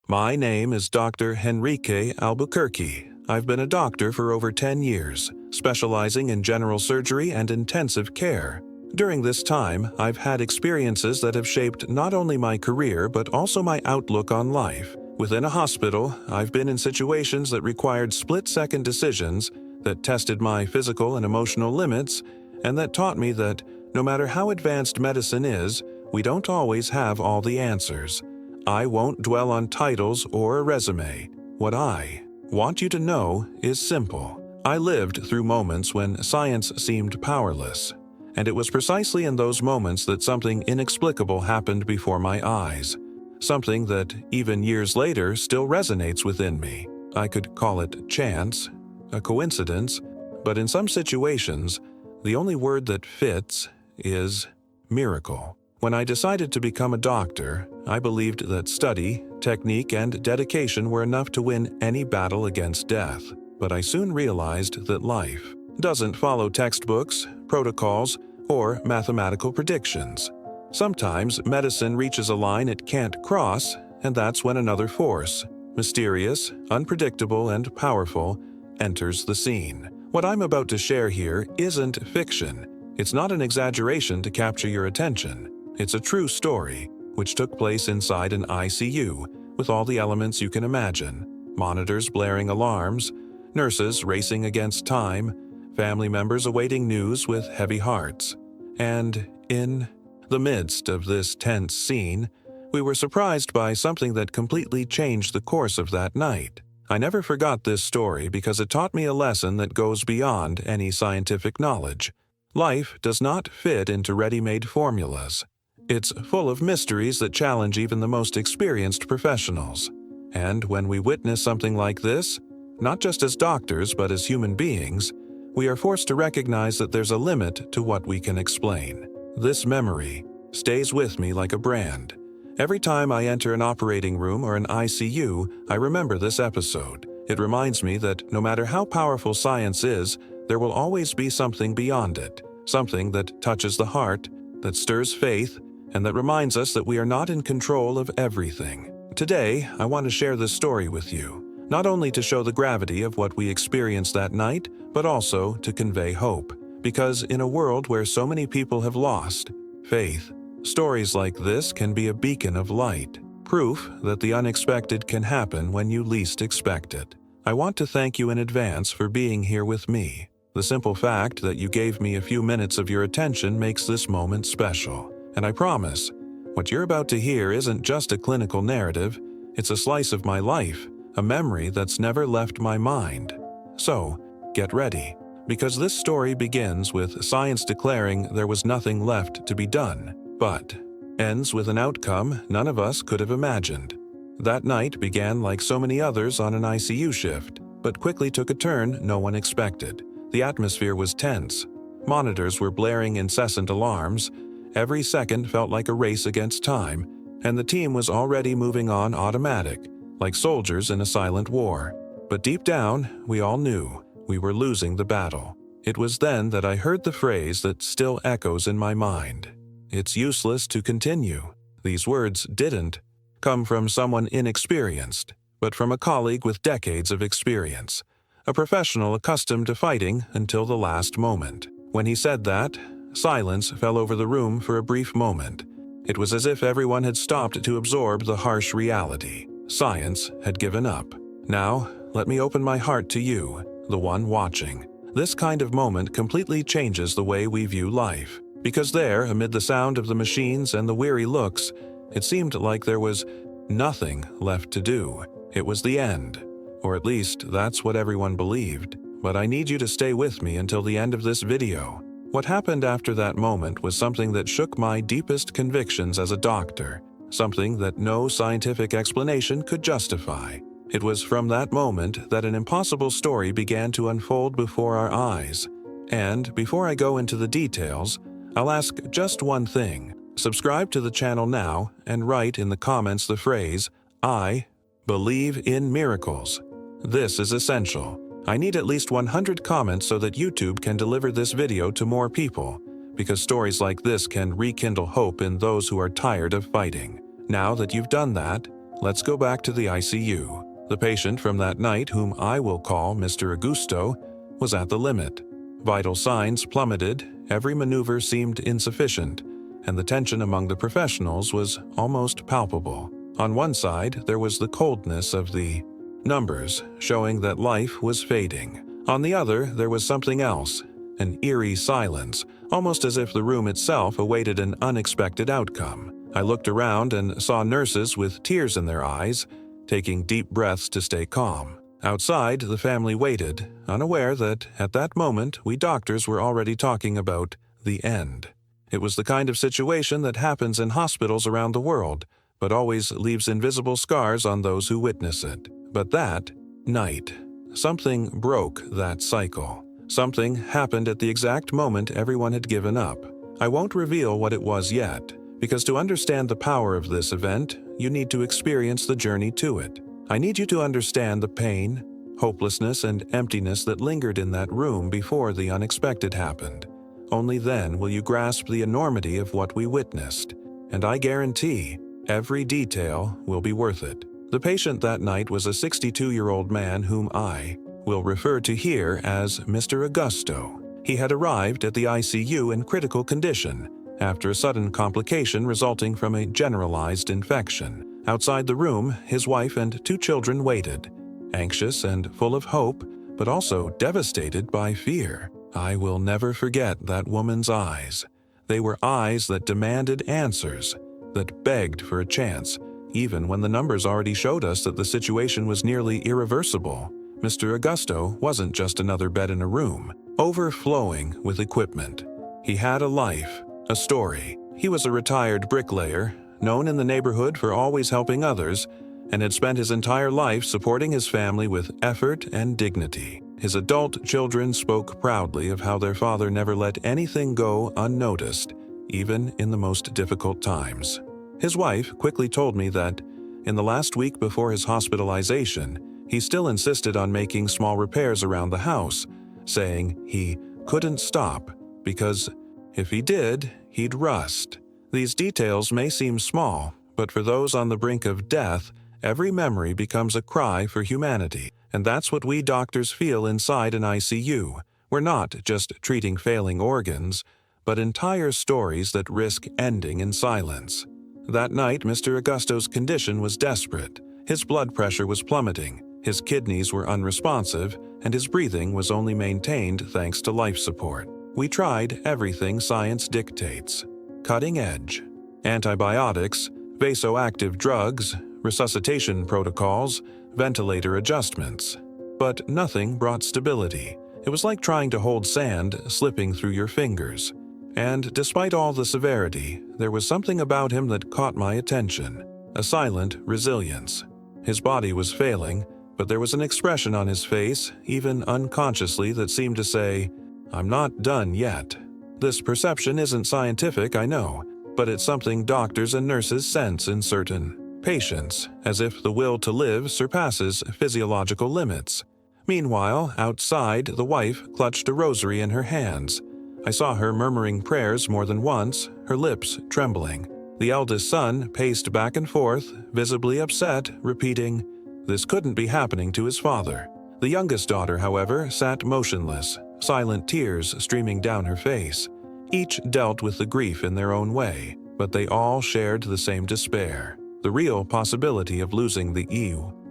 My name is Dr. Henrique Albuquerque. I've been a doctor for over 10 years, specializing in general surgery and intensive care. During this time, I've had experiences that have shaped not only my career but also my outlook on life. Within a hospital, I've been in situations that required split-second decisions that tested my physical and emotional limits, and that taught me that no matter how advanced medicine is, we don't always have all the answers. I won't dwell on titles or a resume. What I want you to know is simple. I lived through moments when science seemed powerless, and it was precisely in those moments that something inexplicable happened before my eyes. Something that, even years later, still resonates within me. I could call it chance, a coincidence, but in some situations, the only word that fits is miracle. When I decided to become a doctor, I believed that study, technique, and dedication were enough to win any battle against death. But I soon realized that life doesn't follow textbooks, protocols, or mathematical predictions. Sometimes medicine reaches a line it can't cross, and that's when another force, mysterious, unpredictable, and powerful, enters the scene. What I'm about to share here isn't fiction. It's not an exaggeration to capture your attention. It's a true story, which took place inside an ICU, with all the elements you can imagine. Monitors blaring alarms, nurses racing against time, family members awaiting news with heavy hearts. And in the midst of this tense scene, we were surprised by something that completely changed the course of that night. I never forgot this story because it taught me a lesson that goes beyond any scientific knowledge. Life does not fit into ready-made formulas. It's full of mysteries that challenge even the most experienced professionals. And when we witness something like this, not just as doctors but as human beings, we are forced to recognize that there's a limit to what we can explain. This memory stays with me like a brand. Every time I enter an operating room or an ICU, I remember this episode. It reminds me that no matter how powerful science is, there will always be something beyond it, something that touches the heart, that stirs faith, and that reminds us that we are not in control of everything. Today, I want to share this story with you, not only to show the gravity of what we experienced that night, but also to convey hope. Because in a world where so many people have lost faith, stories like this can be a beacon of light, proof that the unexpected can happen when you least expect it. I want to thank you in advance for being here with me. The simple fact that you gave me a few minutes of your attention makes this moment special. And I promise, what you're about to hear isn't just a clinical narrative, it's a slice of my life, a memory that's never left my mind. So, get ready, because this story begins with science declaring there was nothing left to be done, but ends with an outcome none of us could have imagined. That night began like so many others on an ICU shift, but quickly took a turn no one expected. The atmosphere was tense. Monitors were blaring incessant alarms. Every second felt like a race against time, and the team was already moving on automatic, like soldiers in a silent war. But deep down, we all knew we were losing the battle. It was then that I heard the phrase that still echoes in my mind. It's useless to continue. These words didn't come from someone inexperienced, but from a colleague with decades of experience, a professional accustomed to fighting until the last moment. When he said that, silence fell over the room for a brief moment. It was as if everyone had stopped to absorb the harsh reality. Science had given up. Now, let me open my heart to you, the one watching. This kind of moment completely changes the way we view life. Because there, amid the sound of the machines and the weary looks, it seemed like there was nothing left to do. It was the end. Or at least, that's what everyone believed. But I need you to stay with me until the end of this video. What happened after that moment was something that shook my deepest convictions as a doctor, something that no scientific explanation could justify. It was from that moment that an impossible story began to unfold before our eyes. And before I go into the details, I'll ask just one thing. Subscribe to the channel now and write in the comments the phrase, "I believe in miracles." This is essential. I need at least 100 comments so that YouTube can deliver this video to more people, because stories like this can rekindle hope in those who are tired of fighting. Now that you've done that, let's go back to the ICU. The patient from that night, whom I will call Mr. Augusto, was at the limit. Vital signs plummeted, every maneuver seemed insufficient, and the tension among the professionals was almost palpable. On one side, there was the coldness of the numbers, showing that life was fading. On the other, there was something else, an eerie silence, almost as if the room itself awaited an unexpected outcome. I looked around and saw nurses with tears in their eyes, taking deep breaths to stay calm. Outside, the family waited, unaware that, at that moment, we doctors were already talking about the end. It was the kind of situation that happens in hospitals around the world, but always leaves invisible scars on those who witness it. But that night, something broke that cycle. Something happened at the exact moment everyone had given up. I won't reveal what it was yet, because to understand the power of this event, you need to experience the journey to it. I need you to understand the pain, hopelessness, and emptiness that lingered in that room before the unexpected happened. Only then will you grasp the enormity of what we witnessed, and I guarantee every detail will be worth it. The patient that night was a 62-year-old man whom I will refer to here as Mr. Augusto. He had arrived at the ICU in critical condition after a sudden complication resulting from a generalized infection. Outside the room, his wife and 2 children waited, anxious and full of hope, but also devastated by fear. I will never forget that woman's eyes. They were eyes that demanded answers, that begged for a chance, even when the numbers already showed us that the situation was nearly irreversible. Mr. Augusto wasn't just another bed in a room, overflowing with equipment. He had a life, a story. He was a retired bricklayer, known in the neighborhood for always helping others, and had spent his entire life supporting his family with effort and dignity. His adult children spoke proudly of how their father never let anything go unnoticed, even in the most difficult times. His wife quickly told me that, in the last week before his hospitalization, he still insisted on making small repairs around the house, saying he couldn't stop because if he did, he'd rust. These details may seem small, but for those on the brink of death, every memory becomes a cry for humanity. And that's what we doctors feel inside an ICU. We're not just treating failing organs, but entire stories that risk ending in silence. That night, Mr. Augusto's condition was desperate. His blood pressure was plummeting, his kidneys were unresponsive, and his breathing was only maintained thanks to life support. We tried everything science dictates. Cutting edge. Antibiotics, vasoactive drugs, resuscitation protocols, ventilator adjustments. But nothing brought stability. It was like trying to hold sand slipping through your fingers. And despite all the severity, there was something about him that caught my attention. A silent resilience. His body was failing, but there was an expression on his face, even unconsciously, that seemed to say, "I'm not done yet." This perception isn't scientific, I know, but it's something doctors and nurses sense in certain patients, as if the will to live surpasses physiological limits. Meanwhile, outside, the wife clutched a rosary in her hands. I saw her murmuring prayers more than once, her lips trembling. The eldest son paced back and forth, visibly upset, repeating, "This couldn't be happening to his father." The youngest daughter, however, sat motionless, silent tears streaming down her face. Each dealt with the grief in their own way, but they all shared the same despair, the real possibility of losing the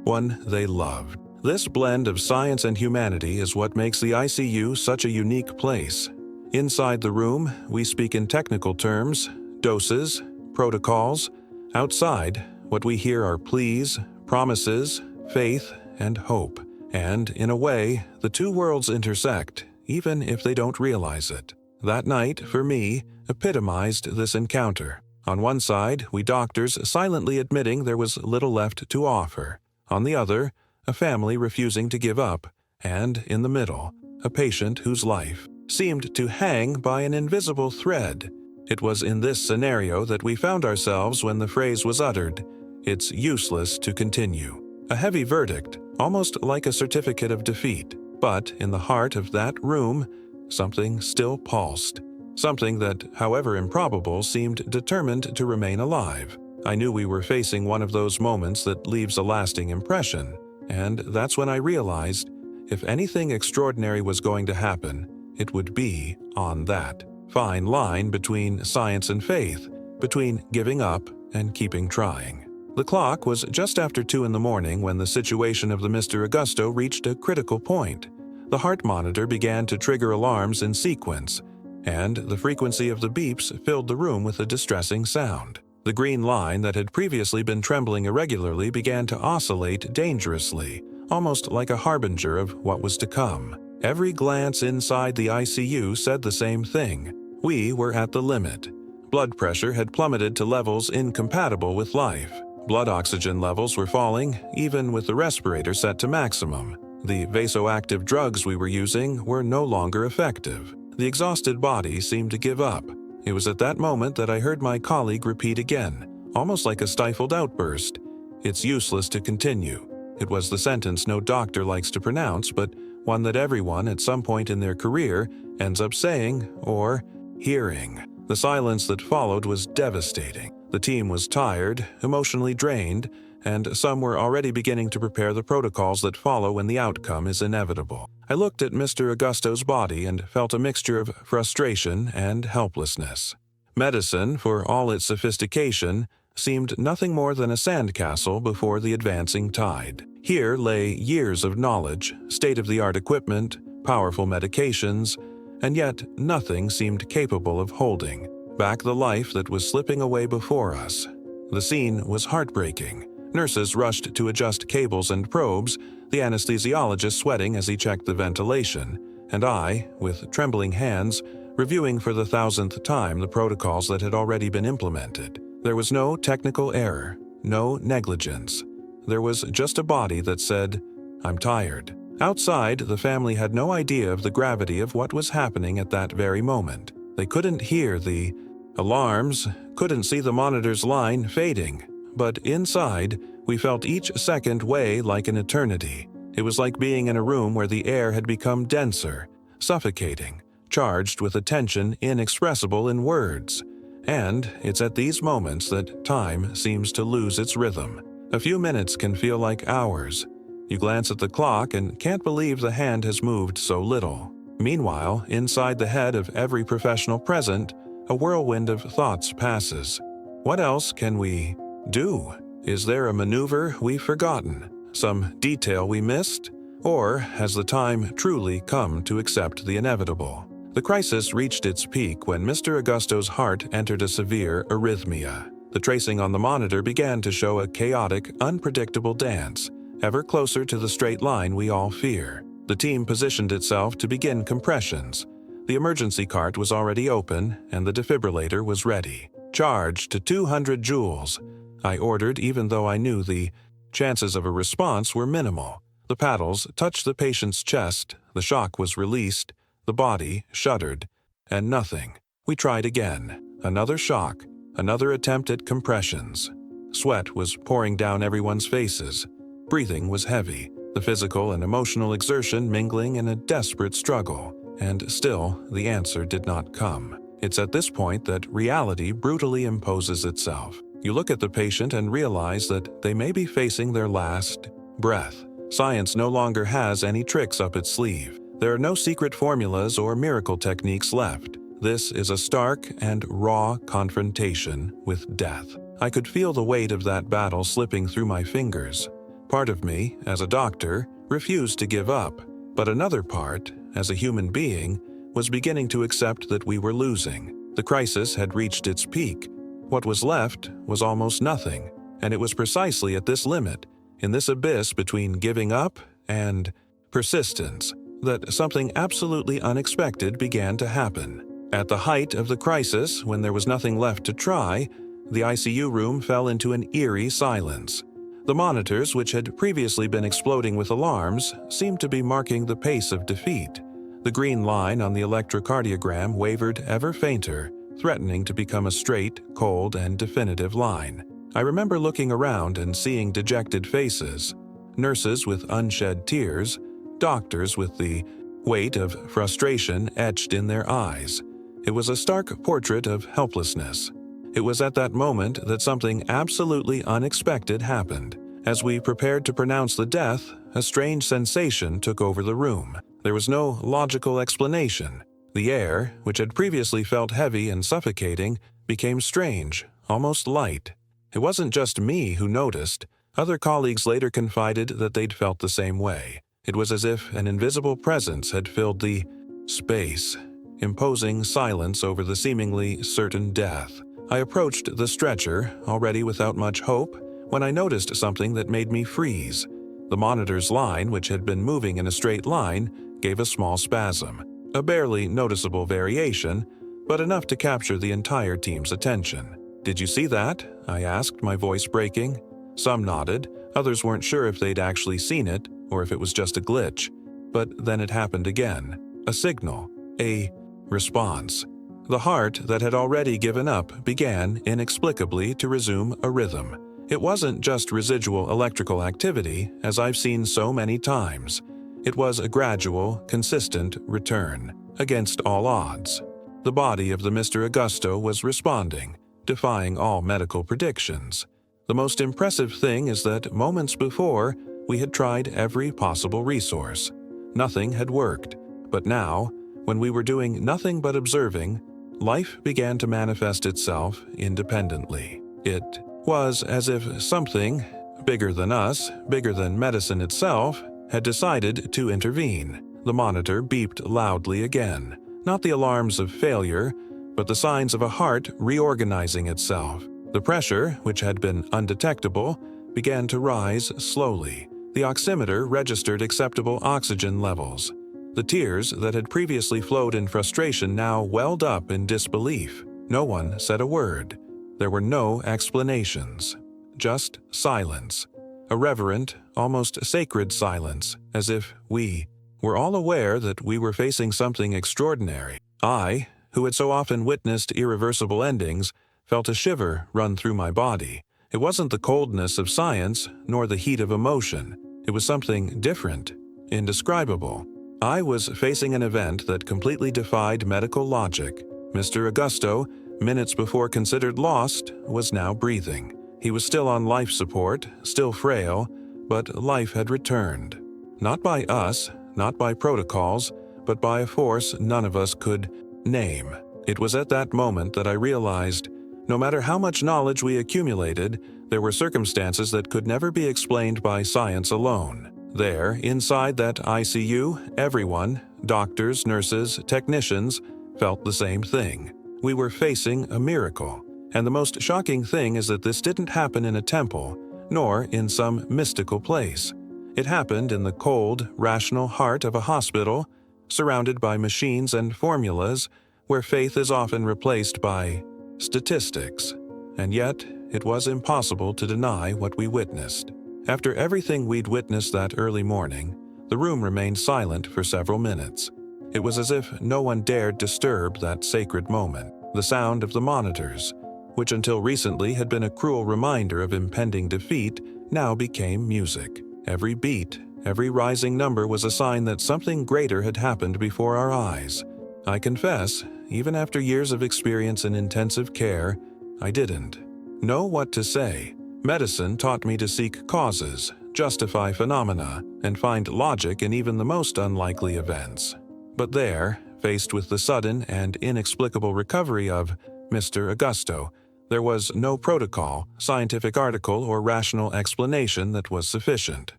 one they loved. This blend of science and humanity is what makes the ICU such a unique place. Inside the room, we speak in technical terms, doses, protocols. Outside, what we hear are pleas, promises, faith, and hope. And, in a way, the two worlds intersect, even if they don't realize it. That night, for me, epitomized this encounter. On one side, we doctors silently admitting there was little left to offer. On the other, a family refusing to give up. And, in the middle, a patient whose life seemed to hang by an invisible thread. It was in this scenario that we found ourselves when the phrase was uttered, "It's useless to continue." A heavy verdict, almost like a certificate of defeat. But in the heart of that room, something still pulsed. Something that, however improbable, seemed determined to remain alive. I knew we were facing one of those moments that leaves a lasting impression, and that's when I realized if anything extraordinary was going to happen, it would be on that fine line between science and faith, between giving up and keeping trying. The clock was just after 2 in the morning when the situation of the Mr. Augusto reached a critical point. The heart monitor began to trigger alarms in sequence, and the frequency of the beeps filled the room with a distressing sound. The green line that had previously been trembling irregularly began to oscillate dangerously, almost like a harbinger of what was to come. Every glance inside the ICU said the same thing. We were at the limit. Blood pressure had plummeted to levels incompatible with life. Blood oxygen levels were falling, even with the respirator set to maximum. The vasoactive drugs we were using were no longer effective. The exhausted body seemed to give up. It was at that moment that I heard my colleague repeat again, almost like a stifled outburst, "It's useless to continue." It was the sentence no doctor likes to pronounce, but one that everyone at some point in their career ends up saying or hearing. The silence that followed was devastating. The team was tired, emotionally drained, and some were already beginning to prepare the protocols that follow when the outcome is inevitable. I looked at Mr. Augusto's body and felt a mixture of frustration and helplessness. Medicine, for all its sophistication, seemed nothing more than a sandcastle before the advancing tide. Here lay years of knowledge, state-of-the-art equipment, powerful medications, and yet nothing seemed capable of holding back the life that was slipping away before us. The scene was heartbreaking. Nurses rushed to adjust cables and probes, the anesthesiologist sweating as he checked the ventilation, and I, with trembling hands, reviewing for the 1,000th time the protocols that had already been implemented. There was no technical error, no negligence. There was just a body that said, "I'm tired." Outside, the family had no idea of the gravity of what was happening at that very moment. They couldn't hear the alarms, couldn't see the monitor's line fading. But inside, we felt each second weigh like an eternity. It was like being in a room where the air had become denser, suffocating, charged with a tension inexpressible in words. And it's at these moments that time seems to lose its rhythm. A few minutes can feel like hours. You glance at the clock and can't believe the hand has moved so little. Meanwhile, inside the head of every professional present, a whirlwind of thoughts passes. What else can we do? Is there a maneuver we've forgotten? Some detail we missed? Or has the time truly come to accept the inevitable? The crisis reached its peak when Mr. Augusto's heart entered a severe arrhythmia. The tracing on the monitor began to show a chaotic, unpredictable dance, ever closer to the straight line we all fear. The team positioned itself to begin compressions. The emergency cart was already open, and the defibrillator was ready. Charged to 200 joules. I ordered even though I knew the chances of a response were minimal. The paddles touched the patient's chest, the shock was released, the body shuddered, and nothing. We tried again. Another shock, another attempt at compressions. Sweat was pouring down everyone's faces. Breathing was heavy, the physical and emotional exertion mingling in a desperate struggle, and still the answer did not come. It's at this point that reality brutally imposes itself. You look at the patient and realize that they may be facing their last breath. Science no longer has any tricks up its sleeve. There are no secret formulas or miracle techniques left. This is a stark and raw confrontation with death. I could feel the weight of that battle slipping through my fingers. Part of me, as a doctor, refused to give up, but another part, as a human being, was beginning to accept that we were losing. The crisis had reached its peak. What was left was almost nothing, and it was precisely at this limit, in this abyss between giving up and persistence, that something absolutely unexpected began to happen. At the height of the crisis, when there was nothing left to try, the ICU room fell into an eerie silence. The monitors, which had previously been exploding with alarms, seemed to be marking the pace of defeat. The green line on the electrocardiogram wavered ever fainter, threatening to become a straight, cold, and definitive line. I remember looking around and seeing dejected faces, nurses with unshed tears, doctors with the weight of frustration etched in their eyes. It was a stark portrait of helplessness. It was at that moment that something absolutely unexpected happened. As we prepared to pronounce the death, a strange sensation took over the room. There was no logical explanation. The air, which had previously felt heavy and suffocating, became strange, almost light. It wasn't just me who noticed. Other colleagues later confided that they'd felt the same way. It was as if an invisible presence had filled the space, imposing silence over the seemingly certain death. I approached the stretcher, already without much hope, when I noticed something that made me freeze. The monitor's line, which had been moving in a straight line, gave a small spasm. A barely noticeable variation, but enough to capture the entire team's attention. "Did you see that?" I asked, my voice breaking. Some nodded, others weren't sure if they'd actually seen it or if it was just a glitch. But then it happened again. A signal. A response. The heart that had already given up began, inexplicably, to resume a rhythm. It wasn't just residual electrical activity, as I've seen so many times. It was a gradual, consistent return, against all odds. The body of the Mr. Augusto was responding, defying all medical predictions. The most impressive thing is that moments before, we had tried every possible resource. Nothing had worked, but now, when we were doing nothing but observing, life began to manifest itself independently. It was as if something, bigger than us, bigger than medicine itself, had decided to intervene. The monitor beeped loudly again, not the alarms of failure, but the signs of a heart reorganizing itself. The pressure, which had been undetectable, began to rise slowly. The oximeter registered acceptable oxygen levels. The tears that had previously flowed in frustration now welled up in disbelief. No one said a word. There were no explanations. Just silence. A reverent, almost sacred silence, as if we were all aware that we were facing something extraordinary. I, who had so often witnessed irreversible endings, felt a shiver run through my body. It wasn't the coldness of science, nor the heat of emotion. It was something different, indescribable. I was facing an event that completely defied medical logic. Mr. Augusto, minutes before considered lost, was now breathing. He was still on life support, still frail, but life had returned. Not by us, not by protocols, but by a force none of us could name. It was at that moment that I realized, no matter how much knowledge we accumulated, there were circumstances that could never be explained by science alone. There, inside that ICU, everyone, doctors, nurses, technicians, felt the same thing. We were facing a miracle. And the most shocking thing is that this didn't happen in a temple, nor in some mystical place. It happened in the cold, rational heart of a hospital, surrounded by machines and formulas, where faith is often replaced by statistics. And yet, it was impossible to deny what we witnessed. After everything we'd witnessed that early morning, the room remained silent for several minutes. It was as if no one dared disturb that sacred moment. The sound of the monitors, which until recently had been a cruel reminder of impending defeat, now became music. Every beat, every rising number was a sign that something greater had happened before our eyes. I confess, even after years of experience in intensive care, I didn't know what to say. Medicine taught me to seek causes, justify phenomena, and find logic in even the most unlikely events. But there, faced with the sudden and inexplicable recovery of Mr. Augusto, there was no protocol, scientific article, or rational explanation that was sufficient.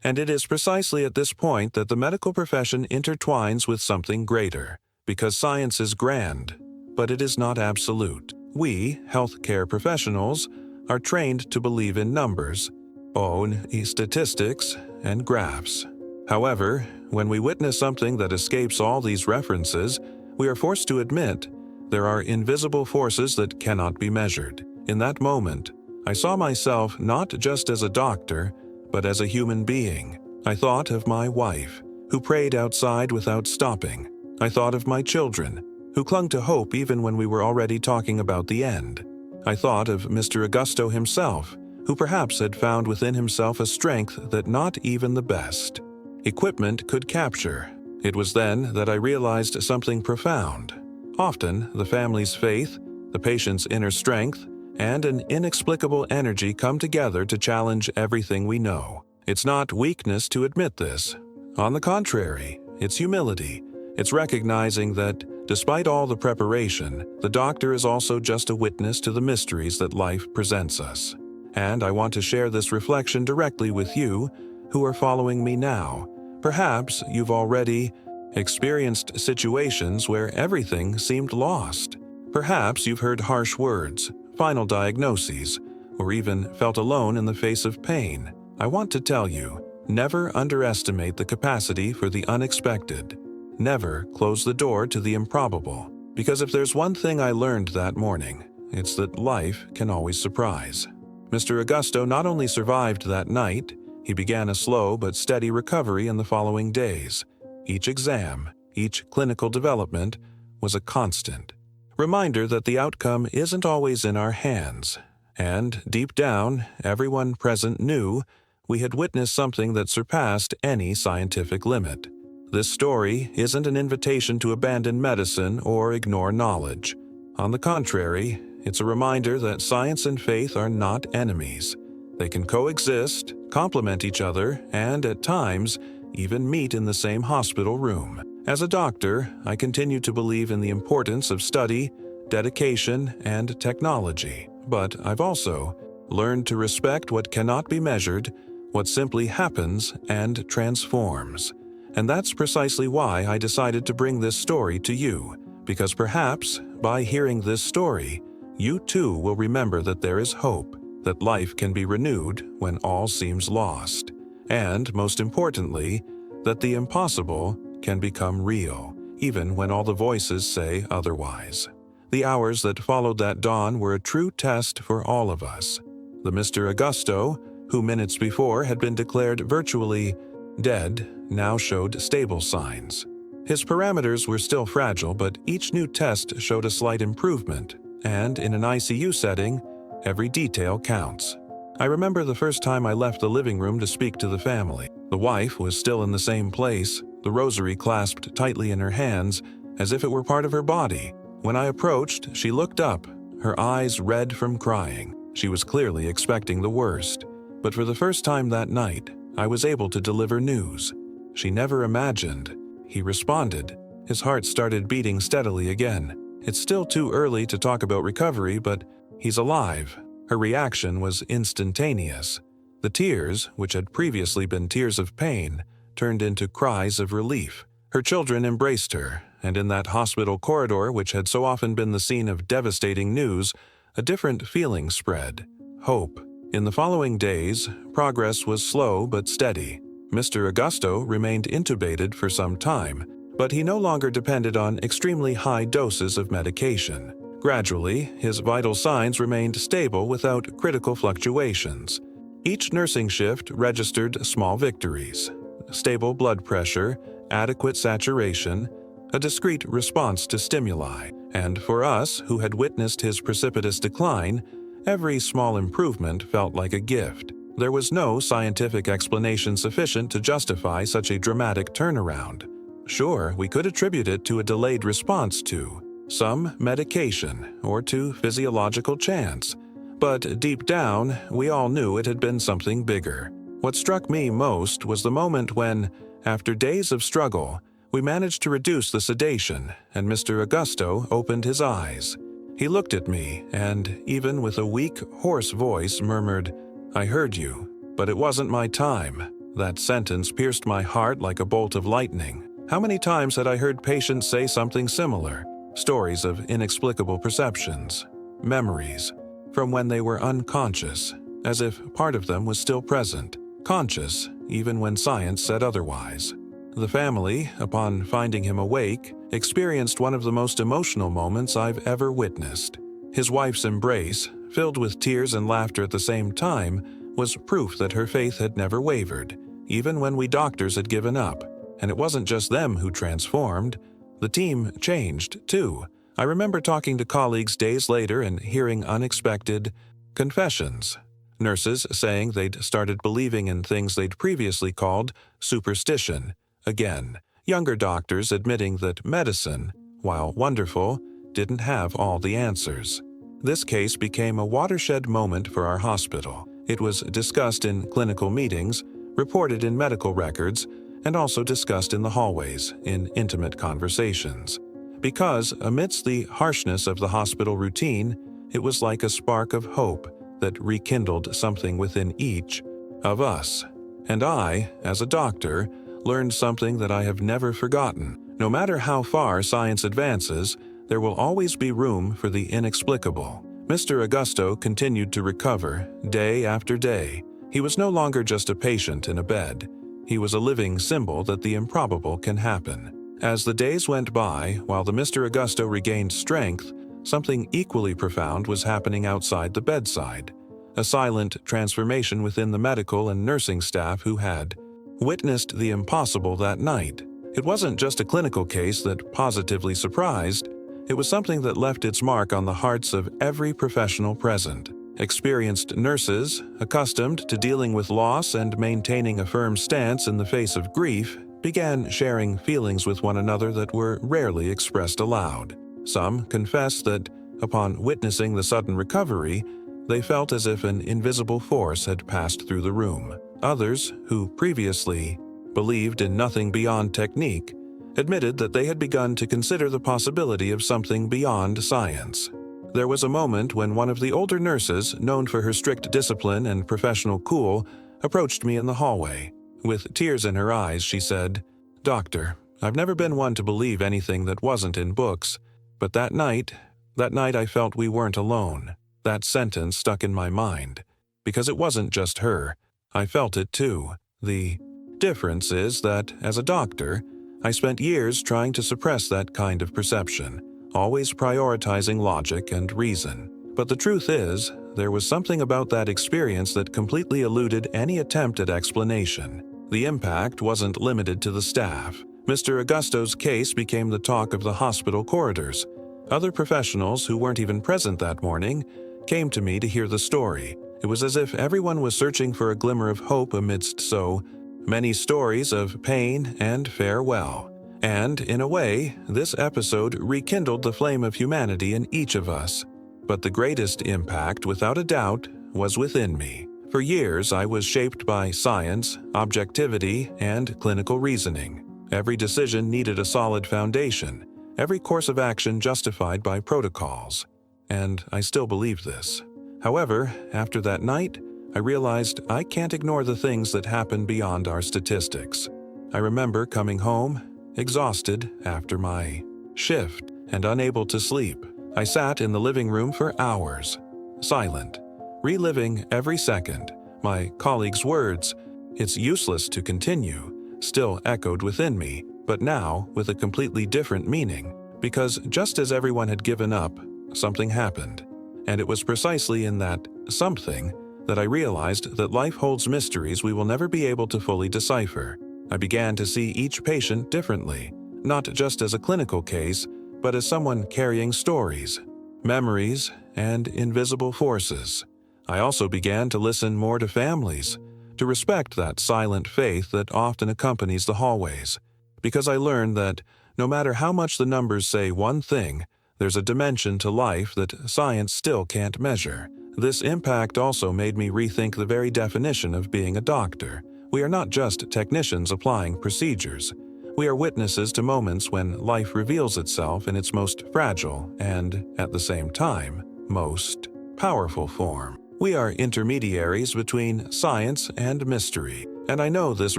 And it is precisely at this point that the medical profession intertwines with something greater, because science is grand, but it is not absolute. We, healthcare professionals, are trained to believe in numbers, own statistics, and graphs. However, when we witness something that escapes all these references, we are forced to admit there are invisible forces that cannot be measured. In that moment, I saw myself not just as a doctor, but as a human being. I thought of my wife, who prayed outside without stopping. I thought of my children, who clung to hope even when we were already talking about the end. I thought of Mr. Augusto himself, who perhaps had found within himself a strength that not even the best equipment could capture. It was then that I realized something profound. Often, the family's faith, The patient's inner strength and an inexplicable energy come together to challenge everything we know. It's not weakness to admit this. On the contrary, it's humility. It's recognizing that, despite all the preparation, the doctor is also just a witness to the mysteries that life presents us. And I want to share this reflection directly with you who are following me now. Perhaps you've already experienced situations where everything seemed lost. Perhaps you've heard harsh words, final diagnoses, or even felt alone in the face of pain. I want to tell you, never underestimate the capacity for the unexpected. Never close the door to the improbable. Because if there's one thing I learned that morning, it's that life can always surprise. Mr. Augusto not only survived that night, he began a slow but steady recovery in the following days. Each exam, each clinical development was a constant reminder that the outcome isn't always in our hands. And deep down, everyone present knew we had witnessed something that surpassed any scientific limit. This story isn't an invitation to abandon medicine or ignore knowledge. On the contrary, it's a reminder that science and faith are not enemies. They can coexist, complement each other, and at times, even meet in the same hospital room. As a doctor, I continue to believe in the importance of study, dedication, and technology. But I've also learned to respect what cannot be measured, what simply happens and transforms. And that's precisely why I decided to bring this story to you, because perhaps, by hearing this story, you too will remember that there is hope, that life can be renewed when all seems lost, and, most importantly, that the impossible can become real, even when all the voices say otherwise. The hours that followed that dawn were a true test for all of us. The Mr. Augusto, who minutes before had been declared virtually dead, now showed stable signs. His parameters were still fragile, but each new test showed a slight improvement, and in an ICU setting, every detail counts. I remember the first time I left the living room to speak to the family. The wife was still in the same place, the rosary clasped tightly in her hands, as if it were part of her body. When I approached, she looked up, her eyes red from crying. She was clearly expecting the worst. But for the first time that night, I was able to deliver news. She never imagined. He responded. His heart started beating steadily again. It's still too early to talk about recovery, but he's alive. Her reaction was instantaneous. The tears, which had previously been tears of pain, turned into cries of relief. Her children embraced her, and in that hospital corridor which had so often been the scene of devastating news, a different feeling spread: hope. In the following days, progress was slow but steady. Mr. Augusto remained intubated for some time, but he no longer depended on extremely high doses of medication. Gradually, his vital signs remained stable without critical fluctuations. Each nursing shift registered small victories: stable blood pressure, adequate saturation, a discreet response to stimuli. And for us, who had witnessed his precipitous decline, every small improvement felt like a gift. There was no scientific explanation sufficient to justify such a dramatic turnaround. Sure, we could attribute it to a delayed response to some medication or to physiological chance, but deep down, we all knew it had been something bigger. What struck me most was the moment when, after days of struggle, we managed to reduce the sedation, and Mr. Augusto opened his eyes. He looked at me and, even with a weak, hoarse voice, murmured, "I heard you, but it wasn't my time." That sentence pierced my heart like a bolt of lightning. How many times had I heard patients say something similar? Stories of inexplicable perceptions, memories, from when they were unconscious, as if part of them was still present, conscious even when science said otherwise. The family, upon finding him awake, experienced one of the most emotional moments I've ever witnessed. His wife's embrace, filled with tears and laughter at the same time, was proof that her faith had never wavered, even when we doctors had given up. And it wasn't just them who transformed. The team changed, too. I remember talking to colleagues days later and hearing unexpected confessions. Nurses saying they'd started believing in things they'd previously called superstition. Again, younger doctors admitting that medicine, while wonderful, didn't have all the answers. This case became a watershed moment for our hospital. It was discussed in clinical meetings, reported in medical records, and also discussed in the hallways in intimate conversations. Because, amidst the harshness of the hospital routine, it was like a spark of hope that rekindled something within each of us. And I, as a doctor, learned something that I have never forgotten. No matter how far science advances, there will always be room for the inexplicable. Mr. Augusto continued to recover day after day. He was no longer just a patient in a bed. He was a living symbol that the improbable can happen. As the days went by, while the Mr. Augusto regained strength, something equally profound was happening outside the bedside. A silent transformation within the medical and nursing staff who had witnessed the impossible that night. It wasn't just a clinical case that positively surprised. It was something that left its mark on the hearts of every professional present. Experienced nurses, accustomed to dealing with loss and maintaining a firm stance in the face of grief, began sharing feelings with one another that were rarely expressed aloud. Some confessed that, upon witnessing the sudden recovery, they felt as if an invisible force had passed through the room. Others, who previously believed in nothing beyond technique, admitted that they had begun to consider the possibility of something beyond science. There was a moment when one of the older nurses, known for her strict discipline and professional cool, approached me in the hallway. With tears in her eyes, she said, "Doctor, I've never been one to believe anything that wasn't in books, but that night I felt we weren't alone." That sentence stuck in my mind, because it wasn't just her. I felt it too. The difference is that, as a doctor, I spent years trying to suppress that kind of perception, always prioritizing logic and reason. But the truth is, there was something about that experience that completely eluded any attempt at explanation. The impact wasn't limited to the staff. Mr. Augusto's case became the talk of the hospital corridors. Other professionals who weren't even present that morning came to me to hear the story. It was as if everyone was searching for a glimmer of hope amidst so many stories of pain and farewell. And, in a way, this episode rekindled the flame of humanity in each of us. But the greatest impact, without a doubt, was within me. For years, I was shaped by science, objectivity, and clinical reasoning. Every decision needed a solid foundation, every course of action justified by protocols. And I still believe this. However, after that night, I realized I can't ignore the things that happen beyond our statistics. I remember coming home, exhausted after my shift and unable to sleep. I sat in the living room for hours, silent, reliving every second. My colleague's words, "It's useless to continue," still echoed within me, but now with a completely different meaning. Because just as everyone had given up, something happened. And it was precisely in that something that I realized that life holds mysteries we will never be able to fully decipher. I began to see each patient differently, not just as a clinical case, but as someone carrying stories, memories, and invisible forces. I also began to listen more to families, to respect that silent faith that often accompanies the hallways, because I learned that no matter how much the numbers say one thing, there's a dimension to life that science still can't measure. This impact also made me rethink the very definition of being a doctor. We are not just technicians applying procedures. We are witnesses to moments when life reveals itself in its most fragile and, at the same time, most powerful form. We are intermediaries between science and mystery. And I know this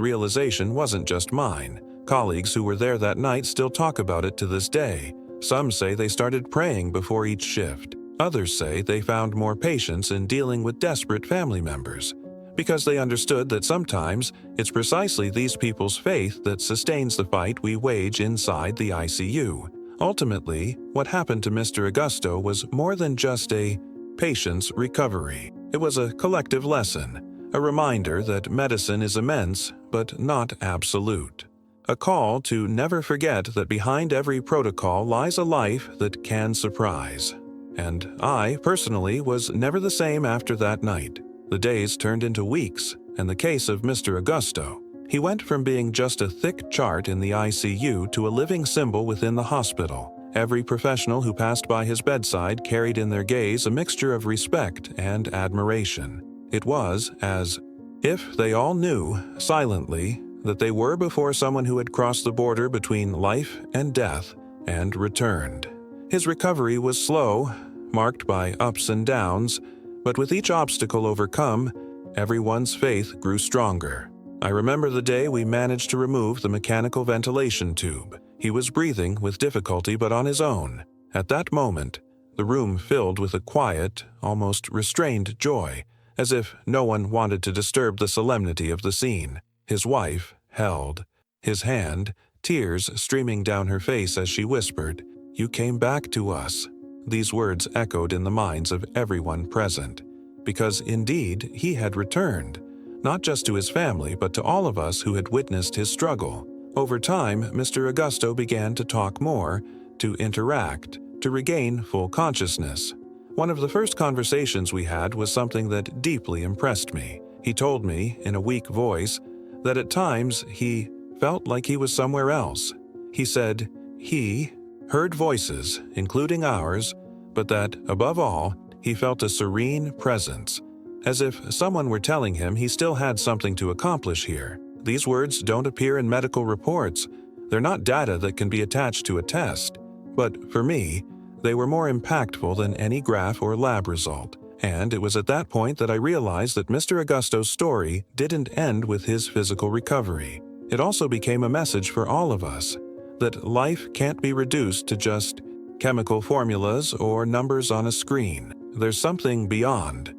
realization wasn't just mine. Colleagues who were there that night still talk about it to this day. Some say they started praying before each shift. Others say they found more patience in dealing with desperate family members, because they understood that sometimes it's precisely these people's faith that sustains the fight we wage inside the ICU. Ultimately, what happened to Mr. Augusto was more than just a patient's recovery. It was a collective lesson, a reminder that medicine is immense but not absolute. A call to never forget that behind every protocol lies a life that can surprise. And I, personally, was never the same after that night. The days turned into weeks, and the case of Mr. Augusto. He went from being just a thick chart in the ICU to a living symbol within the hospital. Every professional who passed by his bedside carried in their gaze a mixture of respect and admiration. It was as if they all knew, silently, that they were before someone who had crossed the border between life and death and returned. His recovery was slow, marked by ups and downs, but with each obstacle overcome, everyone's faith grew stronger. I remember the day we managed to remove the mechanical ventilation tube. He was breathing with difficulty but on his own. At that moment, the room filled with a quiet, almost restrained joy, as if no one wanted to disturb the solemnity of the scene. His wife held his hand, tears streaming down her face as she whispered, "You came back to us." These words echoed in the minds of everyone present, because indeed he had returned, not just to his family but to all of us who had witnessed his struggle. Over time, Mr. Augusto began to talk more, to interact, to regain full consciousness. One of the first conversations we had was something that deeply impressed me. He told me, in a weak voice, that at times he felt like he was somewhere else. He said he heard voices, including ours, but that, above all, he felt a serene presence, as if someone were telling him he still had something to accomplish here. These words don't appear in medical reports. They're not data that can be attached to a test. But for me, they were more impactful than any graph or lab result. And it was at that point that I realized that Mr. Augusto's story didn't end with his physical recovery. It also became a message for all of us, that life can't be reduced to just chemical formulas or numbers on a screen. There's something beyond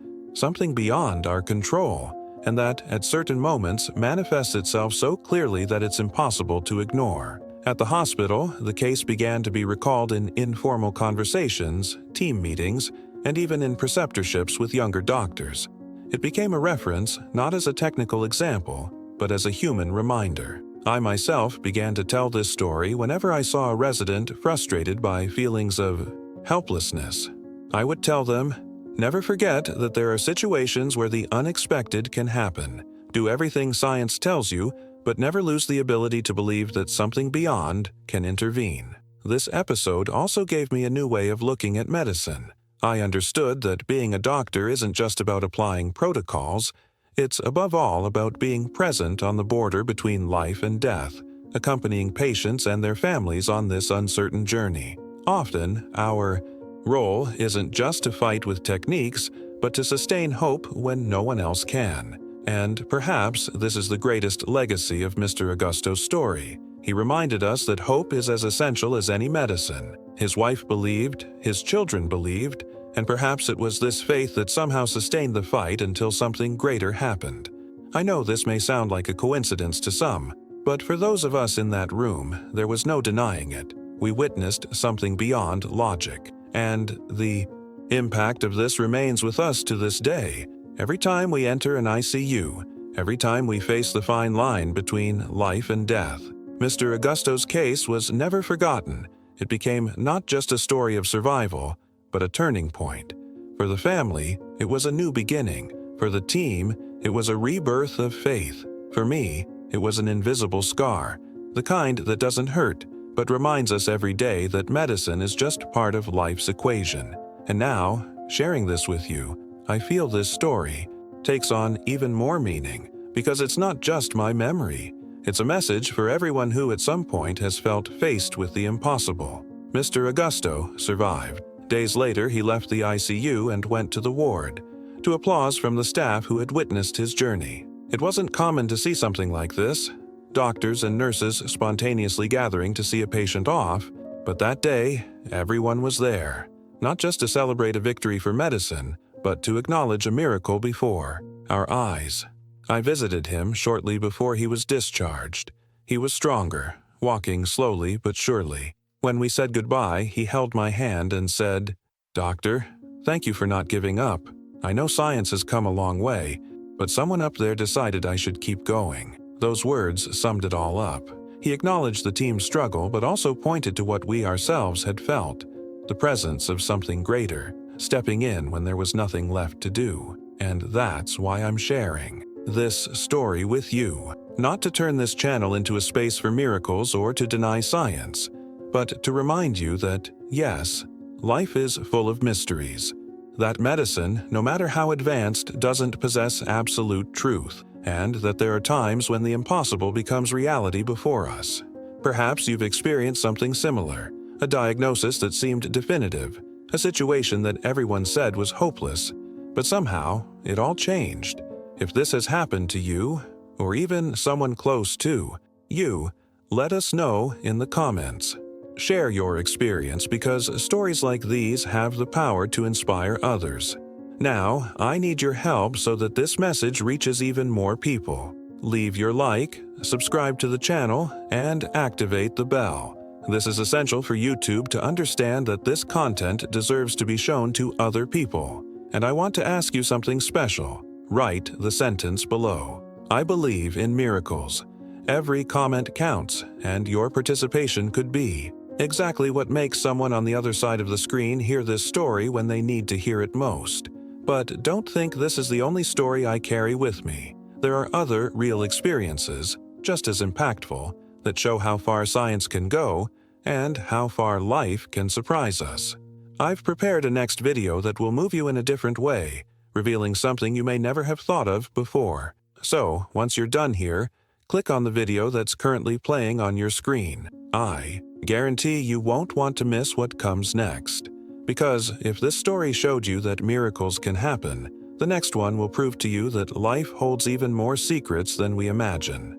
our control, and that, at certain moments, manifests itself so clearly that it's impossible to ignore. At the hospital, the case began to be recalled in informal conversations, team meetings, and even in preceptorships with younger doctors. It became a reference, not as a technical example, but as a human reminder. I myself began to tell this story whenever I saw a resident frustrated by feelings of helplessness. I would tell them, never forget that there are situations where the unexpected can happen. Do everything science tells you, but never lose the ability to believe that something beyond can intervene. This episode also gave me a new way of looking at medicine. I understood that being a doctor isn't just about applying protocols. It's above all about being present on the border between life and death, accompanying patients and their families on this uncertain journey. Often, our role isn't just to fight with techniques, but to sustain hope when no one else can. And perhaps this is the greatest legacy of Mr. Augusto's story. He reminded us that hope is as essential as any medicine. His wife believed, his children believed, and perhaps it was this faith that somehow sustained the fight until something greater happened. I know this may sound like a coincidence to some, but for those of us in that room, there was no denying it. We witnessed something beyond logic, and the impact of this remains with us to this day. Every time we enter an ICU, every time we face the fine line between life and death. Mr. Augusto's case was never forgotten. It became not just a story of survival, but a turning point. For the family, it was a new beginning. For the team, it was a rebirth of faith. For me, it was an invisible scar, the kind that doesn't hurt, but reminds us every day that medicine is just part of life's equation. And now, sharing this with you, I feel this story takes on even more meaning, because it's not just my memory. It's a message for everyone who at some point has felt faced with the impossible. Mr. Augusto survived. Days later, he left the ICU and went to the ward, to applause from the staff who had witnessed his journey. It wasn't common to see something like this, doctors and nurses spontaneously gathering to see a patient off, but that day, everyone was there, not just to celebrate a victory for medicine, but to acknowledge a miracle before our eyes. I visited him shortly before he was discharged. He was stronger, walking slowly but surely. When we said goodbye, he held my hand and said, "Doctor, thank you for not giving up. I know science has come a long way, but someone up there decided I should keep going." Those words summed it all up. He acknowledged the team's struggle, but also pointed to what we ourselves had felt, the presence of something greater, stepping in when there was nothing left to do. And that's why I'm sharing this story with you. Not to turn this channel into a space for miracles or to deny science, but to remind you that, yes, life is full of mysteries. That medicine, no matter how advanced, doesn't possess absolute truth, and that there are times when the impossible becomes reality before us. Perhaps you've experienced something similar, a diagnosis that seemed definitive, a situation that everyone said was hopeless, but somehow it all changed. If this has happened to you, or even someone close to you, let us know in the comments. Share your experience because stories like these have the power to inspire others. Now, I need your help so that this message reaches even more people. Leave your like, subscribe to the channel, and activate the bell. This is essential for YouTube to understand that this content deserves to be shown to other people. And I want to ask you something special. Write the sentence below. I believe in miracles. Every comment counts, and your participation could be exactly what makes someone on the other side of the screen hear this story when they need to hear it most. But don't think this is the only story I carry with me. There are other real experiences, just as impactful, that show how far science can go and how far life can surprise us. I've prepared a next video that will move you in a different way, revealing something you may never have thought of before. So, once you're done here, click on the video that's currently playing on your screen. I guarantee you won't want to miss what comes next. Because if this story showed you that miracles can happen, the next one will prove to you that life holds even more secrets than we imagine.